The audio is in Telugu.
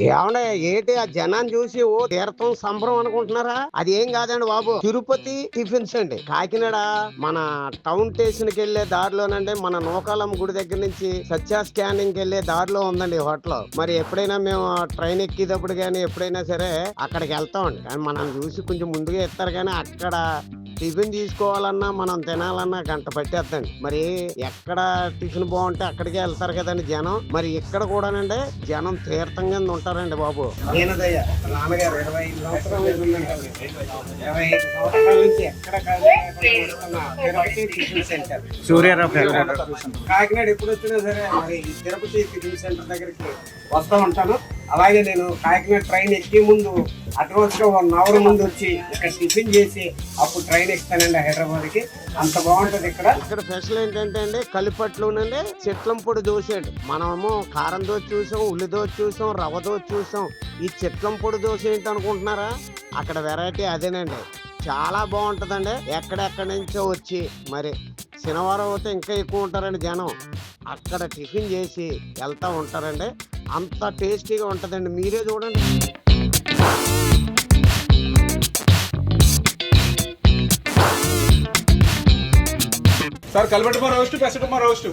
ఏమన్నా ఏంటి ఆ జనాన్ని చూసి ఓ తీర్థం సంబరం అనుకుంటున్నారా? అది ఏం కాదండి బాబు, తిరుపతి టిఫిన్స్ అండి. కాకినాడ మన టౌన్ స్టేషన్ కి వెళ్లే దారిలోనండి, మన నూకాలమ్మ గుడి దగ్గర నుంచి సత్య స్కానింగ్ కి వెళ్లే దారిలో ఉందండి హోటల్. మరి ఎప్పుడైనా మేము ట్రైన్ ఎక్కేటప్పుడు గానీ ఎప్పుడైనా సరే అక్కడికి వెళ్తామండి. కానీ మనం చూసి కొంచెం ముందుగా ఇస్తారు, కానీ అక్కడ టిఫిన్ తీసుకోవాలన్నా మనం తినాలన్నా గంట పట్టేద్దండి. మరి ఎక్కడ టిఫిన్ బాగుంటే అక్కడికే వెళ్తారు కదండి జనం. మరి ఇక్కడ కూడానండి జనం తీర్థం కింద ఉంటారండి బాబు. నేనదయ్యా నాన్నగారు 25 సంవత్సరాల నుంచి ఎక్కడ తిరుపతి టిఫిన్ సెంటర్ సూర్యారావు కాకినాడ ఎప్పుడు వచ్చినా సరే మరి ఈ తిరుపతి టిఫిన్ సెంటర్ దగ్గరికి వస్తూ ఉంటాను. అలాగే నేను కాకినాడ ట్రైన్ ఎక్కే ముందు అడ్వాన్స్గా 1 అవర్ ముందు వచ్చి ఇక్కడ టిఫిన్ చేసి అప్పుడు ట్రైన్ ఎక్కుతానండి హైదరాబాద్ కి. అంత బాగుంటది ఇక్కడ. ఇక్కడ స్పెషల్ ఏంటంటే అండి కలిపట్లోనండి చెట్లం పొడి దోశ అండి. మనము కారం దోశ చూసాం, ఉల్లి దోశ చూసాం, రవ్వ దోశ చూసాం. ఈ చెట్లం పొడి దోశ ఏంటి అనుకుంటున్నారా? అక్కడ వెరైటీ అదేనండి. చాలా బాగుంటదండి. ఎక్కడెక్కడి నుంచో వచ్చి మరి శనివారం అయితే ఇంకా ఎక్కువ ఉంటారండి జనం. అక్కడ టిఫిన్ చేసి వెళ్తా ఉంటారండి. అంత టేస్టీగా ఉంటదండి, మీరే చూడండి. సార్ కలబెట్టుమ రోస్ట్, పెసటుమ రోస్ట్.